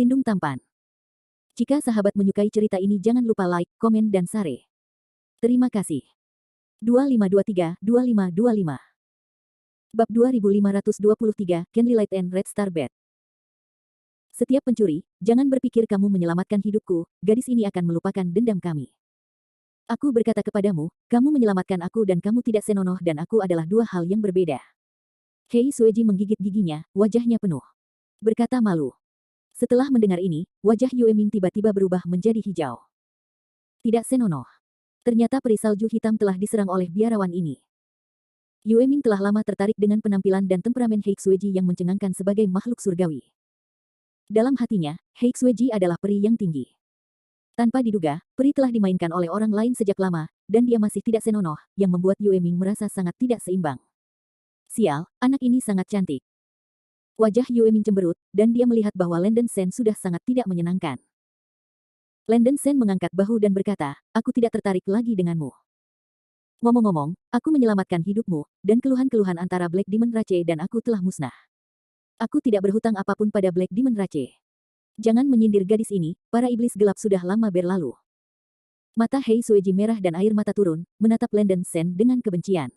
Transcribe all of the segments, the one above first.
Pelindung tampan. Jika sahabat menyukai cerita ini jangan lupa like, komen dan share. Terima kasih. 2523-2525 Bab 2523, Kenly Light and Red Star Bed. Setiap pencuri, jangan berpikir kamu menyelamatkan hidupku, gadis ini akan melupakan dendam kami. Aku berkata kepadamu, kamu menyelamatkan aku dan kamu tidak senonoh dan aku adalah dua hal yang berbeda. Hei Sueji menggigit giginya, wajahnya penuh. Berkata malu. Setelah mendengar ini, wajah Yue Ming tiba-tiba berubah menjadi hijau. Tidak senonoh. Ternyata peri salju hitam telah diserang oleh biarawan ini. Yue Ming telah lama tertarik dengan penampilan dan temperamen Hei Sueji yang mencengangkan sebagai makhluk surgawi. Dalam hatinya, Hei Sueji adalah peri yang tinggi. Tanpa diduga, peri telah dimainkan oleh orang lain sejak lama, dan dia masih tidak senonoh, yang membuat Yue Ming merasa sangat tidak seimbang. Sial, anak ini sangat cantik. Wajah Yue Ming cemberut, dan dia melihat bahwa Landen Sen sudah sangat tidak menyenangkan. Landen Sen mengangkat bahu dan berkata, aku tidak tertarik lagi denganmu. Ngomong-ngomong, aku menyelamatkan hidupmu, dan keluhan-keluhan antara Black Demon Rache dan aku telah musnah. Aku tidak berhutang apapun pada Black Demon Rache. Jangan menyindir gadis ini, para iblis gelap sudah lama berlalu. Mata Hei Sueji merah dan air mata turun, menatap Landen Sen dengan kebencian.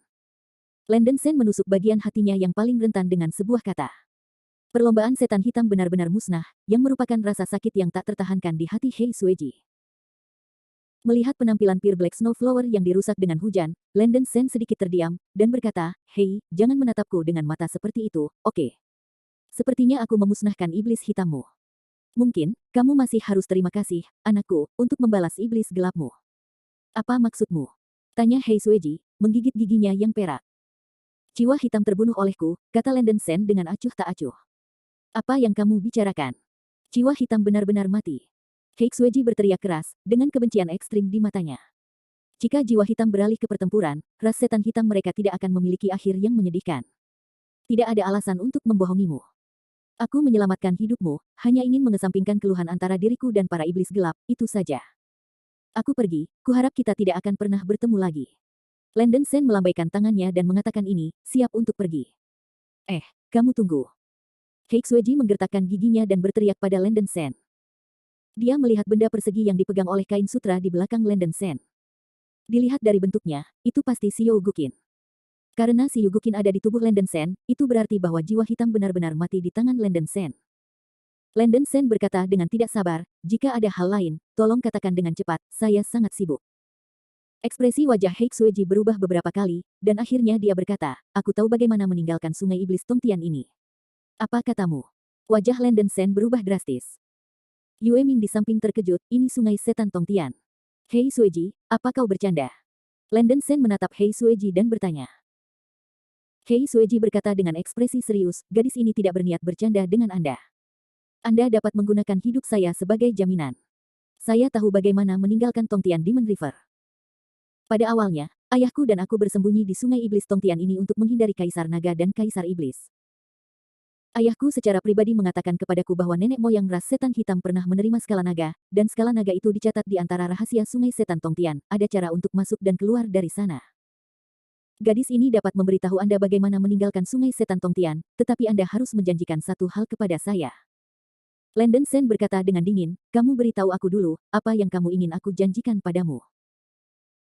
Landen Sen menusuk bagian hatinya yang paling rentan dengan sebuah kata. Perlombaan setan hitam benar-benar musnah, yang merupakan rasa sakit yang tak tertahankan di hati Hei Sueji. Melihat penampilan Pure Black Snowflower yang dirusak dengan hujan, Landen Sen sedikit terdiam, dan berkata, Hei, jangan menatapku dengan mata seperti itu, oke? Sepertinya aku memusnahkan iblis hitammu. Mungkin, kamu masih harus terima kasih, anakku, untuk membalas iblis gelapmu. Apa maksudmu? Tanya Hei Sueji, menggigit giginya yang perak. Jiwa hitam terbunuh olehku, kata Landen Sen dengan acuh tak acuh. Apa yang kamu bicarakan? Jiwa hitam benar-benar mati. Hei Sueji berteriak keras, dengan kebencian ekstrim di matanya. Jika jiwa hitam beralih ke pertempuran, ras setan hitam mereka tidak akan memiliki akhir yang menyedihkan. Tidak ada alasan untuk membohongimu. Aku menyelamatkan hidupmu, hanya ingin mengesampingkan keluhan antara diriku dan para iblis gelap, itu saja. Aku pergi, kuharap kita tidak akan pernah bertemu lagi. Landen Sen melambaikan tangannya dan mengatakan ini, siap untuk pergi. Kamu tunggu. Hei Sueji menggertakkan giginya dan berteriak pada Landen Sen. Dia melihat benda persegi yang dipegang oleh kain sutra di belakang Landen Sen. Dilihat dari bentuknya, itu pasti Xiao Guqin. Karena Xiao Guqin ada di tubuh Landen Sen, itu berarti bahwa jiwa hitam benar-benar mati di tangan Landen Sen. Landen Sen berkata dengan tidak sabar, jika ada hal lain, tolong katakan dengan cepat, saya sangat sibuk. Ekspresi wajah Hei Sueji berubah beberapa kali, dan akhirnya dia berkata, aku tahu bagaimana meninggalkan sungai iblis Tongtian ini. Apa katamu? Wajah Landen Sen berubah drastis. Yue Ming di samping terkejut, ini sungai setan Tongtian. Hei Sueji, apa kau bercanda? Landen Sen menatap Hei Sueji dan bertanya. Hei Sueji berkata dengan ekspresi serius, gadis ini tidak berniat bercanda dengan Anda. Anda dapat menggunakan hidup saya sebagai jaminan. Saya tahu bagaimana meninggalkan Tongtian Demon River. Pada awalnya, ayahku dan aku bersembunyi di sungai iblis Tongtian ini untuk menghindari Kaisar Naga dan Kaisar Iblis. Ayahku secara pribadi mengatakan kepadaku bahwa nenek moyang ras setan hitam pernah menerima skala naga, dan skala naga itu dicatat di antara rahasia sungai setan Tongtian, ada cara untuk masuk dan keluar dari sana. Gadis ini dapat memberitahu Anda bagaimana meninggalkan sungai setan Tongtian, tetapi Anda harus menjanjikan satu hal kepada saya. Landen Sen berkata dengan dingin, kamu beritahu aku dulu, apa yang kamu ingin aku janjikan padamu.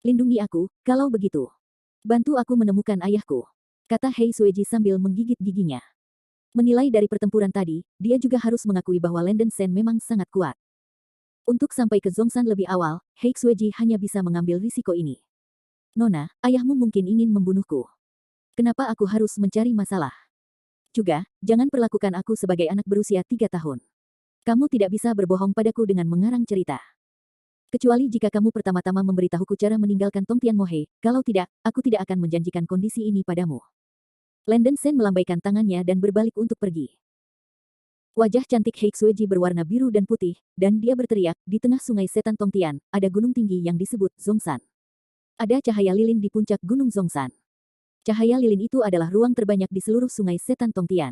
Lindungi aku, kalau begitu. Bantu aku menemukan ayahku. Kata Hei Sueji sambil menggigit giginya. Menilai dari pertempuran tadi, dia juga harus mengakui bahwa Landen Sen memang sangat kuat. Untuk sampai ke Zhongshan lebih awal, Hei Sueji hanya bisa mengambil risiko ini. Nona, ayahmu mungkin ingin membunuhku. Kenapa aku harus mencari masalah? Juga, jangan perlakukan aku sebagai anak berusia 3 tahun. Kamu tidak bisa berbohong padaku dengan mengarang cerita. Kecuali jika kamu pertama-tama memberitahuku cara meninggalkan Tongtian Mohe, kalau tidak, aku tidak akan menjanjikan kondisi ini padamu. Landen Sen melambaikan tangannya dan berbalik untuk pergi. Wajah cantik Hei Sueji berwarna biru dan putih, dan dia berteriak, di tengah sungai setan Tongtian, ada gunung tinggi yang disebut Zhongshan. Ada cahaya lilin di puncak gunung Zhongshan. Cahaya lilin itu adalah ruang terbanyak di seluruh sungai setan Tongtian.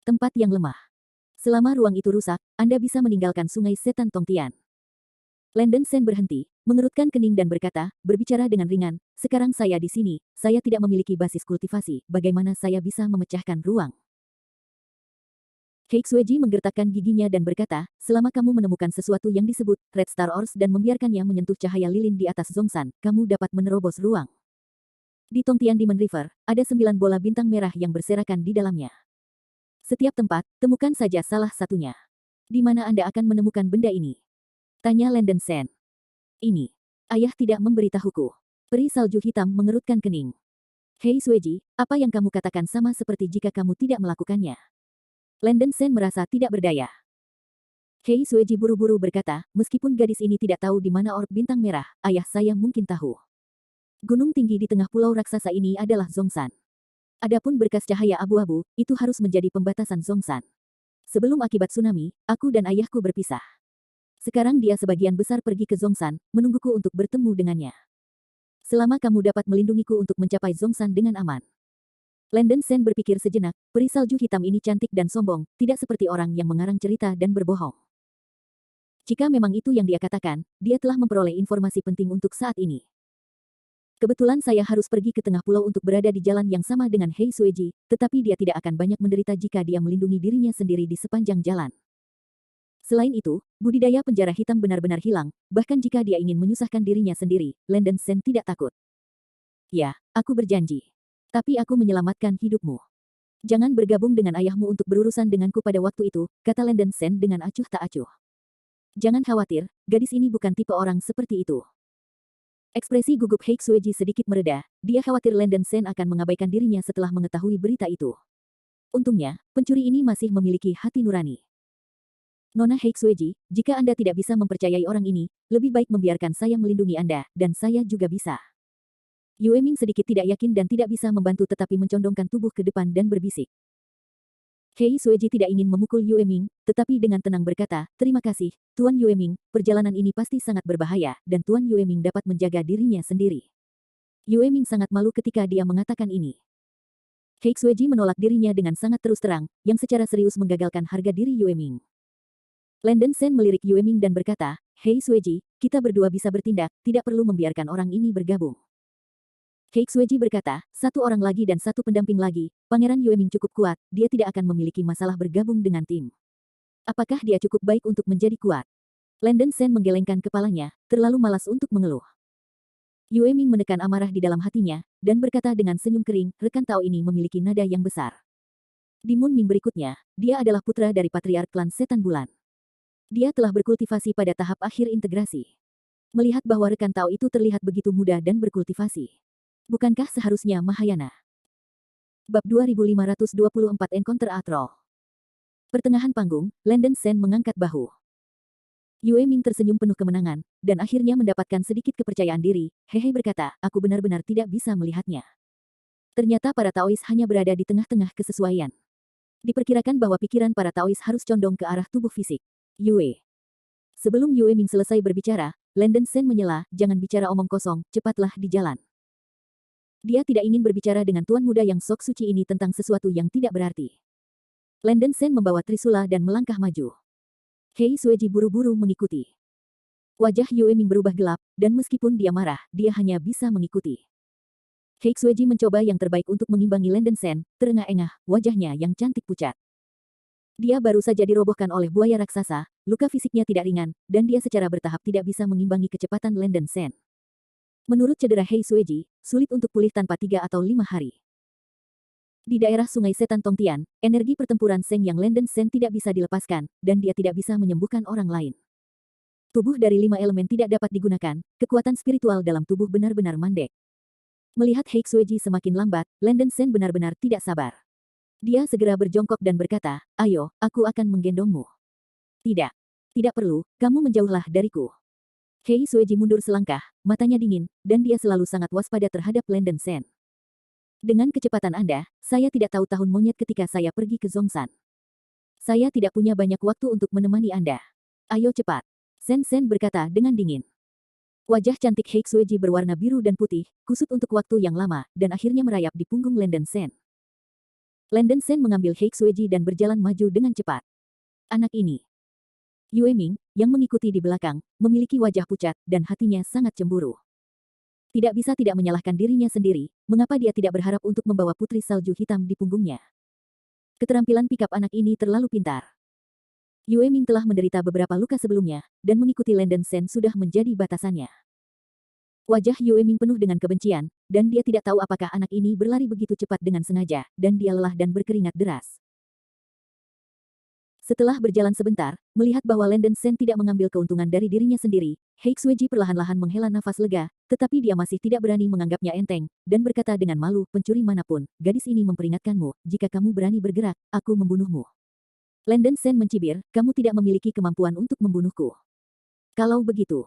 Tempat yang lemah. Selama ruang itu rusak, Anda bisa meninggalkan sungai setan Tongtian. Landen Sen berhenti, mengerutkan kening dan berkata, berbicara dengan ringan, sekarang saya di sini, saya tidak memiliki basis kultivasi, bagaimana saya bisa memecahkan ruang? Hei Xueji menggertakkan giginya dan berkata, selama kamu menemukan sesuatu yang disebut Red Star Ores dan membiarkannya menyentuh cahaya lilin di atas Zhongshan, kamu dapat menerobos ruang. Di Tongtian Demon River, ada 9 bola bintang merah yang berserakan di dalamnya. Setiap tempat, temukan saja salah satunya. Di mana Anda akan menemukan benda ini? Tanya Landen Sen. Ini. Ayah tidak memberitahuku. Peri salju hitam mengerutkan kening. Hei Xueji, apa yang kamu katakan sama seperti jika kamu tidak melakukannya. Landen Sen merasa tidak berdaya. Hei Xueji buru-buru berkata, meskipun gadis ini tidak tahu di mana orb bintang merah, ayah saya mungkin tahu. Gunung tinggi di tengah pulau raksasa ini adalah Zhongshan. Adapun berkas cahaya abu-abu, itu harus menjadi pembatasan Zhongshan. Sebelum akibat tsunami, aku dan ayahku berpisah. Sekarang dia sebagian besar pergi ke Zhongshan, menungguku untuk bertemu dengannya. Selama kamu dapat melindungiku untuk mencapai Zhongshan dengan aman. Landen Sen berpikir sejenak, peri salju hitam ini cantik dan sombong, tidak seperti orang yang mengarang cerita dan berbohong. Jika memang itu yang dia katakan, dia telah memperoleh informasi penting untuk saat ini. Kebetulan saya harus pergi ke tengah pulau untuk berada di jalan yang sama dengan Hei Xueji, tetapi dia tidak akan banyak menderita jika dia melindungi dirinya sendiri di sepanjang jalan. Selain itu, budidaya penjara hitam benar-benar hilang, bahkan jika dia ingin menyusahkan dirinya sendiri, Landen Sen tidak takut. Ya, aku berjanji. Tapi aku menyelamatkan hidupmu. Jangan bergabung dengan ayahmu untuk berurusan denganku pada waktu itu, kata Landen Sen dengan acuh tak acuh. Jangan khawatir, gadis ini bukan tipe orang seperti itu. Ekspresi gugup Hei Xueji sedikit mereda, dia khawatir Landen Sen akan mengabaikan dirinya setelah mengetahui berita itu. Untungnya, pencuri ini masih memiliki hati nurani. Nona Hei Xueji, jika Anda tidak bisa mempercayai orang ini, lebih baik membiarkan saya melindungi Anda, dan saya juga bisa. Yue Ming sedikit tidak yakin dan tidak bisa membantu tetapi mencondongkan tubuh ke depan dan berbisik. Hei Xueji tidak ingin memukul Yue Ming, tetapi dengan tenang berkata, terima kasih, Tuan Yue Ming, perjalanan ini pasti sangat berbahaya, dan Tuan Yue Ming dapat menjaga dirinya sendiri. Yue Ming sangat malu ketika dia mengatakan ini. Hei Xueji menolak dirinya dengan sangat terus terang, yang secara serius menggagalkan harga diri Yue Ming. Landen Sen melirik Yue Ming dan berkata, Hei Xueji, kita berdua bisa bertindak, tidak perlu membiarkan orang ini bergabung. Hei Xueji berkata, satu orang lagi dan satu pendamping lagi, Pangeran Yue Ming cukup kuat, dia tidak akan memiliki masalah bergabung dengan tim. Apakah dia cukup baik untuk menjadi kuat? Landen Sen menggelengkan kepalanya, terlalu malas untuk mengeluh. Yue Ming menekan amarah di dalam hatinya, dan berkata dengan senyum kering, rekan Tao ini memiliki nada yang besar. Di Moon Ming berikutnya, dia adalah putra dari patriark klan Setan Bulan. Dia telah berkultivasi pada tahap akhir integrasi. Melihat bahwa rekan Tao itu terlihat begitu muda dan berkultivasi. Bukankah seharusnya Mahayana? Bab 2524 Encounter Atrol. Pertengahan panggung, Landen Sen mengangkat bahu. Yue Ming tersenyum penuh kemenangan, dan akhirnya mendapatkan sedikit kepercayaan diri. Hehe berkata, aku benar-benar tidak bisa melihatnya. Ternyata para Taois hanya berada di tengah-tengah kesesuaian. Diperkirakan bahwa pikiran para Taois harus condong ke arah tubuh fisik. Yue. Sebelum Yue Ming selesai berbicara, Landen Sen menyela, jangan bicara omong kosong, cepatlah di jalan. Dia tidak ingin berbicara dengan tuan muda yang sok suci ini tentang sesuatu yang tidak berarti. Landen Sen membawa trisula dan melangkah maju. Hei Xueji buru-buru mengikuti. Wajah Yue Ming berubah gelap, dan meskipun dia marah, dia hanya bisa mengikuti. Hei Xueji mencoba yang terbaik untuk mengimbangi Landen Sen, terengah-engah, wajahnya yang cantik pucat. Dia baru saja dirobohkan oleh buaya raksasa, luka fisiknya tidak ringan, dan dia secara bertahap tidak bisa mengimbangi kecepatan Landen Sen. Menurut cedera Hei Xueji, sulit untuk pulih tanpa 3 atau 5 hari. Di daerah Sungai Setan Tongtian, energi pertempuran Seng yang Landen Sen tidak bisa dilepaskan, dan dia tidak bisa menyembuhkan orang lain. Tubuh dari 5 elemen tidak dapat digunakan, kekuatan spiritual dalam tubuh benar-benar mandek. Melihat Hei Xueji semakin lambat, Landen Sen benar-benar tidak sabar. Dia segera berjongkok dan berkata, ayo, aku akan menggendongmu. Tidak. Tidak perlu, kamu menjauhlah dariku. Hei Xueji mundur selangkah, matanya dingin, dan dia selalu sangat waspada terhadap Landen Sen. Dengan kecepatan Anda, saya tidak tahu tahun monyet ketika saya pergi ke Zhongshan. Saya tidak punya banyak waktu untuk menemani Anda. Ayo cepat. Sen Sen berkata dengan dingin. Wajah cantik Hei Xueji berwarna biru dan putih, kusut untuk waktu yang lama, dan akhirnya merayap di punggung Landen Sen. Landen Sen mengambil Hei Xueji dan berjalan maju dengan cepat. Anak ini. Yue Ming, yang mengikuti di belakang, memiliki wajah pucat, dan hatinya sangat cemburu. Tidak bisa tidak menyalahkan dirinya sendiri, mengapa dia tidak berharap untuk membawa putri salju hitam di punggungnya. Keterampilan pikap anak ini terlalu pintar. Yue Ming telah menderita beberapa luka sebelumnya, dan mengikuti Landen Sen sudah menjadi batasannya. Wajah Yue Ming penuh dengan kebencian, dan dia tidak tahu apakah anak ini berlari begitu cepat dengan sengaja, dan dia lelah dan berkeringat deras. Setelah berjalan sebentar, melihat bahwa Landen Sen tidak mengambil keuntungan dari dirinya sendiri, Hei Xueji perlahan-lahan menghela nafas lega, tetapi dia masih tidak berani menganggapnya enteng, dan berkata dengan malu, pencuri manapun, gadis ini memperingatkanmu, jika kamu berani bergerak, aku membunuhmu. Landen Sen mencibir, kamu tidak memiliki kemampuan untuk membunuhku. Kalau begitu,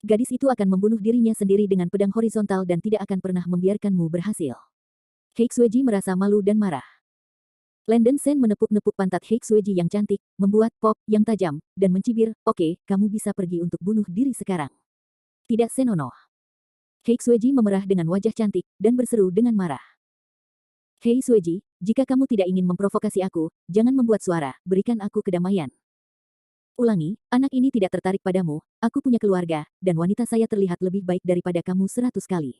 gadis itu akan membunuh dirinya sendiri dengan pedang horizontal dan tidak akan pernah membiarkanmu berhasil. Hei Xueji merasa malu dan marah. Landen Sen menepuk-nepuk pantat Hei Xueji yang cantik, membuat pop yang tajam, dan mencibir, oke, kamu bisa pergi untuk bunuh diri sekarang. Tidak senonoh. Hei Xueji memerah dengan wajah cantik, dan berseru dengan marah. Hei Xueji, jika kamu tidak ingin memprovokasi aku, jangan membuat suara, berikan aku kedamaian. Ulangi, anak ini tidak tertarik padamu, aku punya keluarga, dan wanita saya terlihat lebih baik daripada kamu 100 kali.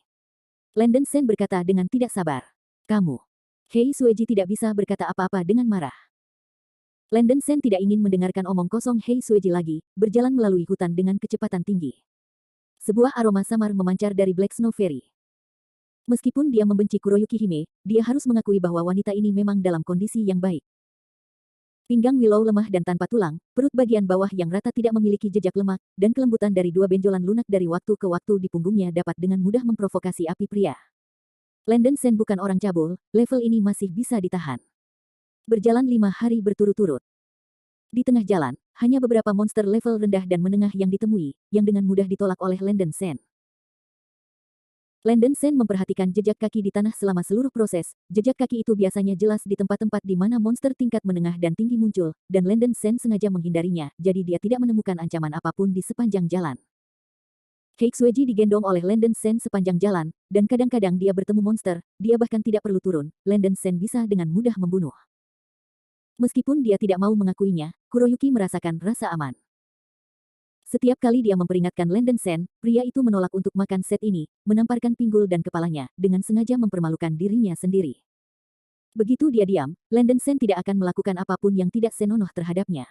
Landen Sen berkata dengan tidak sabar. Kamu. Hei Xueji tidak bisa berkata apa-apa dengan marah. Landen Sen tidak ingin mendengarkan omong kosong Hei Xueji lagi, berjalan melalui hutan dengan kecepatan tinggi. Sebuah aroma samar memancar dari Black Snow Fairy. Meskipun dia membenci Kuroyuki Hime, dia harus mengakui bahwa wanita ini memang dalam kondisi yang baik. Pinggang Willow lemah dan tanpa tulang, perut bagian bawah yang rata tidak memiliki jejak lemak, dan kelembutan dari dua benjolan lunak dari waktu ke waktu di punggungnya dapat dengan mudah memprovokasi api pria. Landen Sen bukan orang cabul, level ini masih bisa ditahan. Berjalan 5 hari berturut-turut. Di tengah jalan, hanya beberapa monster level rendah dan menengah yang ditemui, yang dengan mudah ditolak oleh Landen Sen. Landen Sen memperhatikan jejak kaki di tanah selama seluruh proses. Jejak kaki itu biasanya jelas di tempat-tempat di mana monster tingkat menengah dan tinggi muncul, dan Landen Sen sengaja menghindarinya, jadi dia tidak menemukan ancaman apapun di sepanjang jalan. Hei Xueji digendong oleh Landen Sen sepanjang jalan, dan kadang-kadang dia bertemu monster, dia bahkan tidak perlu turun, Landen Sen bisa dengan mudah membunuh. Meskipun dia tidak mau mengakuinya, Kuroyuki merasakan rasa aman. Setiap kali dia memperingatkan Landen Sen, pria itu menolak untuk makan set ini, menamparkan pinggul dan kepalanya, dengan sengaja mempermalukan dirinya sendiri. Begitu dia diam, Landen Sen tidak akan melakukan apapun yang tidak senonoh terhadapnya.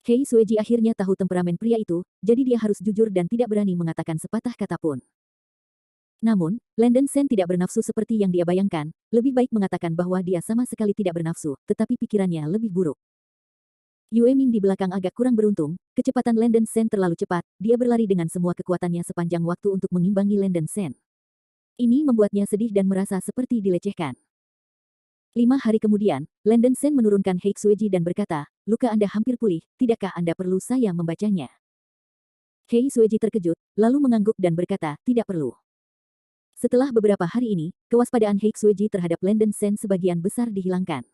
Hei Xueji akhirnya tahu temperamen pria itu, jadi dia harus jujur dan tidak berani mengatakan sepatah kata pun. Namun, Landen Sen tidak bernafsu seperti yang dia bayangkan, lebih baik mengatakan bahwa dia sama sekali tidak bernafsu, tetapi pikirannya lebih buruk. Yue Ming di belakang agak kurang beruntung, kecepatan Landen Sen terlalu cepat, dia berlari dengan semua kekuatannya sepanjang waktu untuk mengimbangi Landen Sen. Ini membuatnya sedih dan merasa seperti dilecehkan. 5 hari kemudian, Landen Sen menurunkan Hei Xueji dan berkata, luka Anda hampir pulih, tidakkah Anda perlu saya membacanya? Hei Xueji terkejut, lalu mengangguk dan berkata, tidak perlu. Setelah beberapa hari ini, kewaspadaan Hei Xueji terhadap Landen Sen sebagian besar dihilangkan.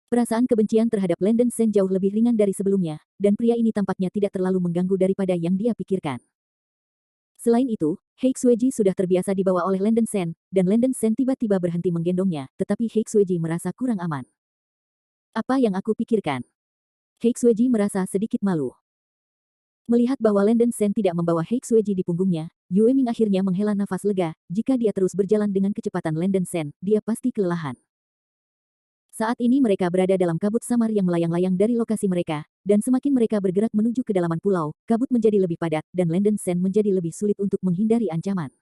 Perasaan kebencian terhadap Landen Sen jauh lebih ringan dari sebelumnya, dan pria ini tampaknya tidak terlalu mengganggu daripada yang dia pikirkan. Selain itu, Hei Xueji sudah terbiasa dibawa oleh Landen Sen, dan Landen Sen tiba-tiba berhenti menggendongnya, tetapi Hei Xueji merasa kurang aman. Apa yang aku pikirkan? Hei Xueji merasa sedikit malu. Melihat bahwa Landen Sen tidak membawa Hei Xueji di punggungnya, Yue Ming akhirnya menghela nafas lega, jika dia terus berjalan dengan kecepatan Landen Sen, dia pasti kelelahan. Saat ini mereka berada dalam kabut samar yang melayang-layang dari lokasi mereka, dan semakin mereka bergerak menuju kedalaman pulau, kabut menjadi lebih padat, dan Landen Sen menjadi lebih sulit untuk menghindari ancaman.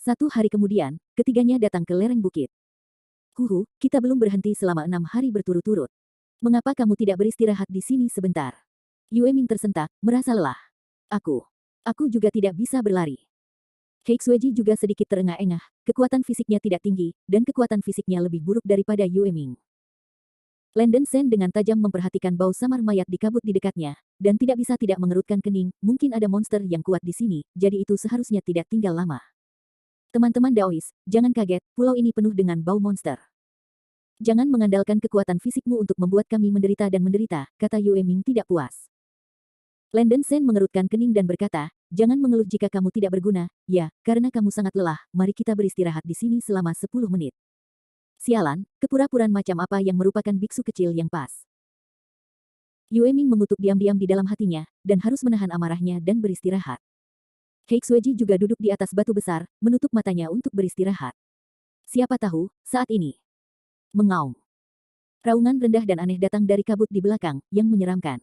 1 hari kemudian, ketiganya datang ke lereng bukit. Huhu, kita belum berhenti selama 6 hari berturut-turut. Mengapa kamu tidak beristirahat di sini sebentar? Yue Ming tersentak, merasa lelah. Aku juga tidak bisa berlari. Hei Xueji juga sedikit terengah-engah, kekuatan fisiknya tidak tinggi, dan kekuatan fisiknya lebih buruk daripada Yue Ming. Landen Sen dengan tajam memperhatikan bau samar mayat di kabut di dekatnya, dan tidak bisa tidak mengerutkan kening, mungkin ada monster yang kuat di sini, jadi itu seharusnya tidak tinggal lama. Teman-teman Daois, jangan kaget, pulau ini penuh dengan bau monster. Jangan mengandalkan kekuatan fisikmu untuk membuat kami menderita dan menderita, kata Yue Ming tidak puas. Landen Sen mengerutkan kening dan berkata, jangan mengeluh jika kamu tidak berguna, ya, karena kamu sangat lelah, mari kita beristirahat di sini selama 10 menit. Sialan, kepura-puraan macam apa yang merupakan biksu kecil yang pas. Yue Ming mengutuk diam-diam di dalam hatinya, dan harus menahan amarahnya dan beristirahat. Hei Xueji juga duduk di atas batu besar, menutup matanya untuk beristirahat. Siapa tahu, saat ini. Mengaum. Raungan rendah dan aneh datang dari kabut di belakang, yang menyeramkan.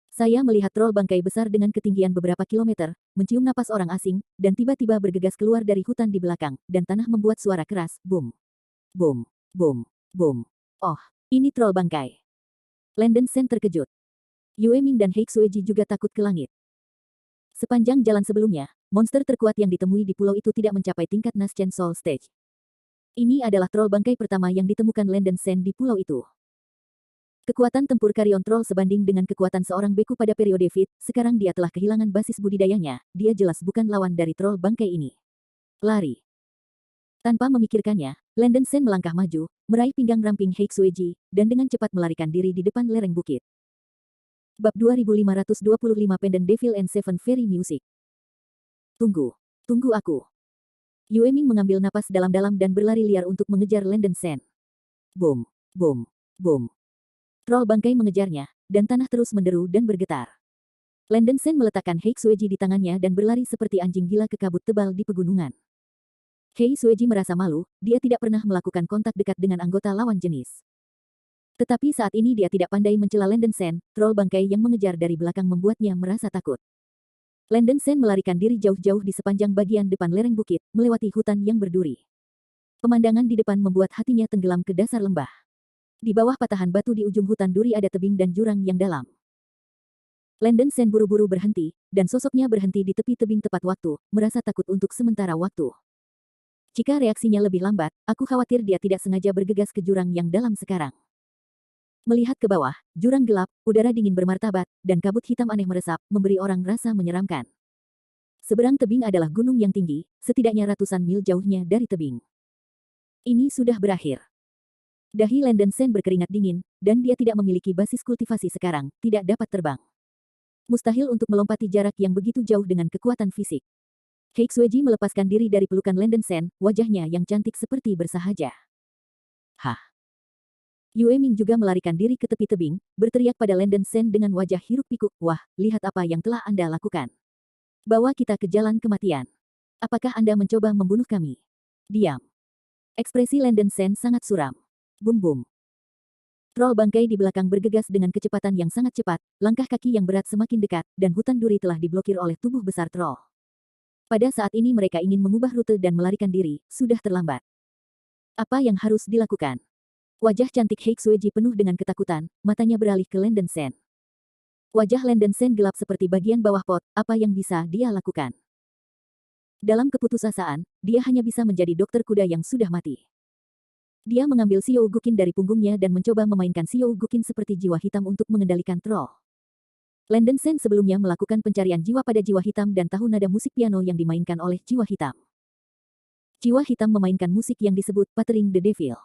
Saya melihat troll bangkai besar dengan ketinggian beberapa kilometer, mencium napas orang asing, dan tiba-tiba bergegas keluar dari hutan di belakang, dan tanah membuat suara keras, boom, boom, boom, boom. Oh, ini troll bangkai. Landen Sen terkejut. Yue Ming dan Hei Xueji juga takut ke langit. Sepanjang jalan sebelumnya, monster terkuat yang ditemui di pulau itu tidak mencapai tingkat Naschen Soul Stage. Ini adalah troll bangkai pertama yang ditemukan Landen Sen di pulau itu. Kekuatan tempur Carrion Troll sebanding dengan kekuatan seorang beku pada periode Fit, sekarang dia telah kehilangan basis budidayanya, dia jelas bukan lawan dari troll bangkai ini. Lari. Tanpa memikirkannya, Landen Sen melangkah maju, meraih pinggang ramping Hei Xueji, dan dengan cepat melarikan diri di depan lereng bukit. Bab 2525 Pendant Devil and Seven Fairy Music. Tunggu. Tunggu aku. Yue Ming mengambil napas dalam-dalam dan berlari liar untuk mengejar Landen Sen. Boom, boom, boom. Troll bangkai mengejarnya, dan tanah terus menderu dan bergetar. Landen Sen meletakkan Hei Xueji di tangannya dan berlari seperti anjing gila ke kabut tebal di pegunungan. Hei Xueji merasa malu, dia tidak pernah melakukan kontak dekat dengan anggota lawan jenis. Tetapi saat ini dia tidak pandai mencela Landen Sen, troll bangkai yang mengejar dari belakang membuatnya merasa takut. Landen Sen melarikan diri jauh-jauh di sepanjang bagian depan lereng bukit, melewati hutan yang berduri. Pemandangan di depan membuat hatinya tenggelam ke dasar lembah. Di bawah patahan batu di ujung hutan duri ada tebing dan jurang yang dalam. Landen Sen buru-buru berhenti, dan sosoknya berhenti di tepi tebing tepat waktu, merasa takut untuk sementara waktu. Jika reaksinya lebih lambat, aku khawatir dia tidak sengaja bergegas ke jurang yang dalam sekarang. Melihat ke bawah, jurang gelap, udara dingin bermartabat, dan kabut hitam aneh meresap, memberi orang rasa menyeramkan. Seberang tebing adalah gunung yang tinggi, setidaknya ratusan mil jauhnya dari tebing. Ini sudah berakhir. Dahi Landen Sen berkeringat dingin, dan dia tidak memiliki basis kultivasi sekarang, tidak dapat terbang. Mustahil untuk melompati jarak yang begitu jauh dengan kekuatan fisik. Hei Xueji melepaskan diri dari pelukan Landen Sen, wajahnya yang cantik seperti bersahaja. Hah! Yue Ming juga melarikan diri ke tepi tebing, berteriak pada Landen Sen dengan wajah hiruk pikuk, wah, lihat apa yang telah Anda lakukan. Bawa kita ke jalan kematian. Apakah Anda mencoba membunuh kami? Diam. Ekspresi Landen Sen sangat suram. Bum-bum. Troll bangkai di belakang bergegas dengan kecepatan yang sangat cepat, langkah kaki yang berat semakin dekat, dan hutan duri telah diblokir oleh tubuh besar troll. Pada saat ini mereka ingin mengubah rute dan melarikan diri, sudah terlambat. Apa yang harus dilakukan? Wajah cantik Hei Xueji penuh dengan ketakutan, matanya beralih ke Landen Sen. Wajah Landen Sen gelap seperti bagian bawah pot, apa yang bisa dia lakukan? Dalam keputusasaan, dia hanya bisa menjadi dokter kuda yang sudah mati. Dia mengambil Xiao Guqin dari punggungnya dan mencoba memainkan Xiao Guqin seperti jiwa hitam untuk mengendalikan troll. Landen Sen sebelumnya melakukan pencarian jiwa pada jiwa hitam dan tahu nada musik piano yang dimainkan oleh jiwa hitam. Jiwa hitam memainkan musik yang disebut Pattering the Devil.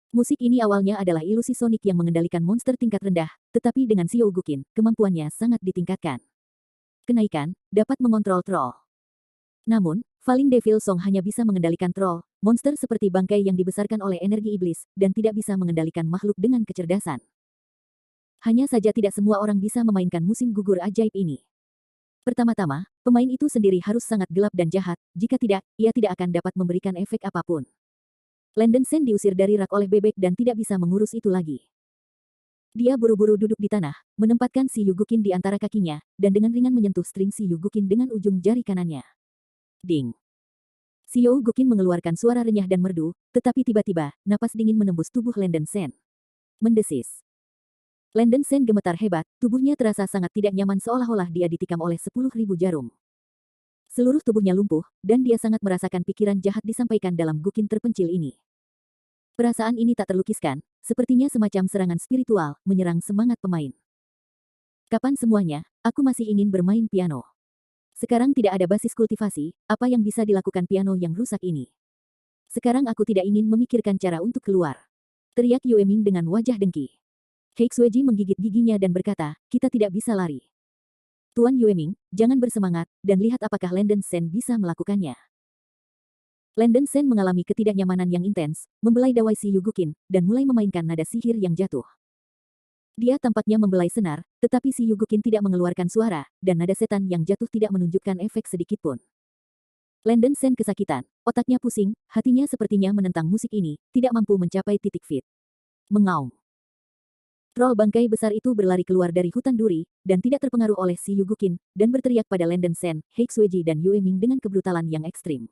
Musik ini awalnya adalah ilusi sonik yang mengendalikan monster tingkat rendah, tetapi dengan Xiao Guqin, kemampuannya sangat ditingkatkan. Kenaikan, dapat mengontrol troll. Namun, Falling Devil Song hanya bisa mengendalikan troll, monster seperti bangkai yang dibesarkan oleh energi iblis, dan tidak bisa mengendalikan makhluk dengan kecerdasan. Hanya saja tidak semua orang bisa memainkan musim gugur ajaib ini. Pertama-tama, pemain itu sendiri harus sangat gelap dan jahat, jika tidak, ia tidak akan dapat memberikan efek apapun. Landen Sen diusir dari rak oleh bebek dan tidak bisa mengurus itu lagi. Dia buru-buru duduk di tanah, menempatkan si Yugukin di antara kakinya, dan dengan ringan menyentuh string si Yugukin dengan ujung jari kanannya. Ding. Xiao Guqin mengeluarkan suara renyah dan merdu, tetapi tiba-tiba, napas dingin menembus tubuh Landen Sen. Mendesis. Landen Sen gemetar hebat, tubuhnya terasa sangat tidak nyaman seolah-olah dia ditikam oleh 10.000 jarum. Seluruh tubuhnya lumpuh, dan dia sangat merasakan pikiran jahat disampaikan dalam Guqin terpencil ini. Perasaan ini tak terlukiskan, sepertinya semacam serangan spiritual, menyerang semangat pemain. Kapan semuanya, aku masih ingin bermain piano. Sekarang tidak ada basis kultivasi, apa yang bisa dilakukan piano yang rusak ini? Sekarang aku tidak ingin memikirkan cara untuk keluar. Teriak Yue Ming dengan wajah dengki. Hei Xueji menggigit giginya dan berkata, kita tidak bisa lari. Tuan Yue Ming, jangan bersemangat, dan lihat apakah Landen Sen bisa melakukannya. Landen Sen mengalami ketidaknyamanan yang intens, membelai dawai si Yugukin, dan mulai memainkan nada sihir yang jatuh. Dia tampaknya membelai senar, tetapi si Yugukin tidak mengeluarkan suara, dan nada setan yang jatuh tidak menunjukkan efek sedikitpun. Landen Sen kesakitan, otaknya pusing, hatinya sepertinya menentang musik ini, tidak mampu mencapai titik fit. Mengaum. Troll bangkai besar itu berlari keluar dari hutan duri, dan tidak terpengaruh oleh si Yugukin, dan berteriak pada Landen Sen, Heixueji dan Yue Ming dengan kebrutalan yang ekstrim.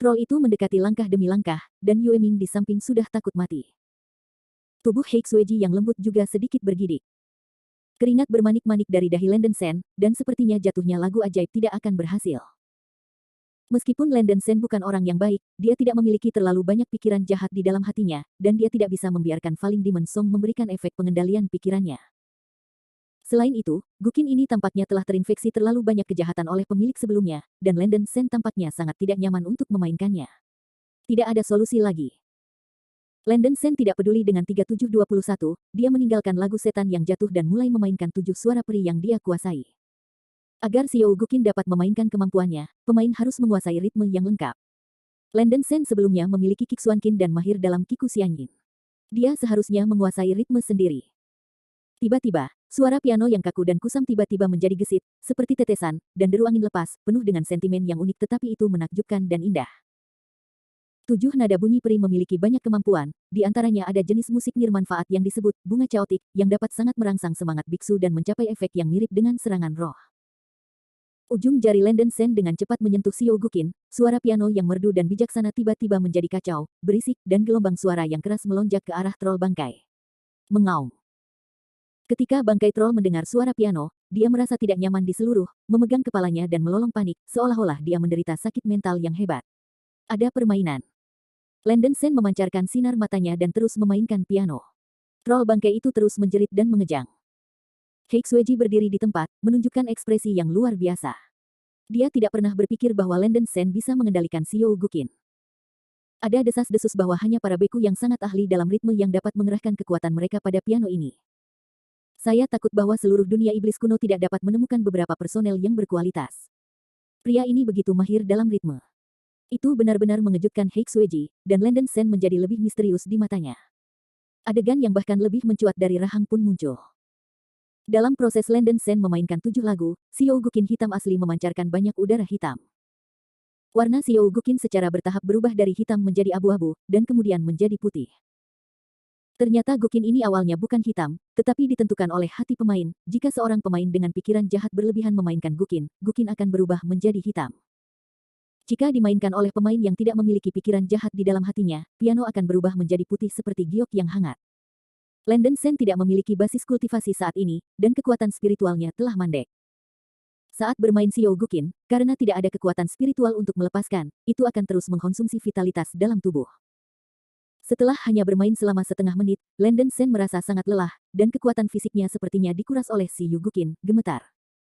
Troll itu mendekati langkah demi langkah, dan Yue Ming di samping sudah takut mati. Tubuh Heixueji yang lembut juga sedikit bergidik. Keringat bermanik-manik dari dahi Landen Sen, dan sepertinya jatuhnya lagu ajaib tidak akan berhasil. Meskipun Landen Sen bukan orang yang baik, dia tidak memiliki terlalu banyak pikiran jahat di dalam hatinya, dan dia tidak bisa membiarkan Falling Demon Song memberikan efek pengendalian pikirannya. Selain itu, Gukin ini tampaknya telah terinfeksi terlalu banyak kejahatan oleh pemilik sebelumnya, dan Landen Sen tampaknya sangat tidak nyaman untuk memainkannya. Tidak ada solusi lagi. Landen Sen tidak peduli dengan 3721, dia meninggalkan lagu setan yang jatuh dan mulai memainkan 7 suara peri yang dia kuasai. Agar Xiao Gukin dapat memainkan kemampuannya, pemain harus menguasai ritme yang lengkap. Landen Sen sebelumnya memiliki Kiksuan Qin dan mahir dalam Kiku Xianyin. Dia seharusnya menguasai ritme sendiri. Tiba-tiba, suara piano yang kaku dan kusam tiba-tiba menjadi gesit, seperti tetesan, dan deru angin lepas, penuh dengan sentimen yang unik tetapi itu menakjubkan dan indah. 7 nada bunyi peri memiliki banyak kemampuan, di antaranya ada jenis musik nirmanfaat yang disebut bunga caotik, yang dapat sangat merangsang semangat biksu dan mencapai efek yang mirip dengan serangan roh. Ujung jari Landen Sen dengan cepat menyentuh Xiao Gukin, suara piano yang merdu dan bijaksana tiba-tiba menjadi kacau, berisik, dan gelombang suara yang keras melonjak ke arah troll bangkai. Mengaum. Ketika bangkai troll mendengar suara piano, dia merasa tidak nyaman di seluruh, memegang kepalanya dan melolong panik, seolah-olah dia menderita sakit mental yang hebat. Ada permainan. Landen Sen memancarkan sinar matanya dan terus memainkan piano. Troll bangkai itu terus menjerit dan mengejang. Heixueji berdiri di tempat, menunjukkan ekspresi yang luar biasa. Dia tidak pernah berpikir bahwa Landen Sen bisa mengendalikan Xiao Gukin. Ada desas-desus bahwa hanya para beku yang sangat ahli dalam ritme yang dapat mengerahkan kekuatan mereka pada piano ini. Saya takut bahwa seluruh dunia iblis kuno tidak dapat menemukan beberapa personel yang berkualitas. Pria ini begitu mahir dalam ritme. Itu benar-benar mengejutkan Heixueji, dan Landen Sen menjadi lebih misterius di matanya. Adegan yang bahkan lebih mencuat dari rahang pun muncul. Dalam proses Landen Sen memainkan 7 lagu, Xiao Gukin hitam asli memancarkan banyak udara hitam. Warna Xiao Gukin secara bertahap berubah dari hitam menjadi abu-abu, dan kemudian menjadi putih. Ternyata Gukin ini awalnya bukan hitam, tetapi ditentukan oleh hati pemain. Jika seorang pemain dengan pikiran jahat berlebihan memainkan Gukin, Gukin akan berubah menjadi hitam. Jika dimainkan oleh pemain yang tidak memiliki pikiran jahat di dalam hatinya, piano akan berubah menjadi putih seperti giok yang hangat. Landen Sen tidak memiliki basis kultivasi saat ini, dan kekuatan spiritualnya telah mandek. Saat bermain Xiao Gukin, karena tidak ada kekuatan spiritual untuk melepaskan, itu akan terus mengkonsumsi vitalitas dalam tubuh. Setelah hanya bermain selama setengah menit, Landen Sen merasa sangat lelah, dan kekuatan fisiknya sepertinya dikuras oleh si Yu Gukin, gemetar.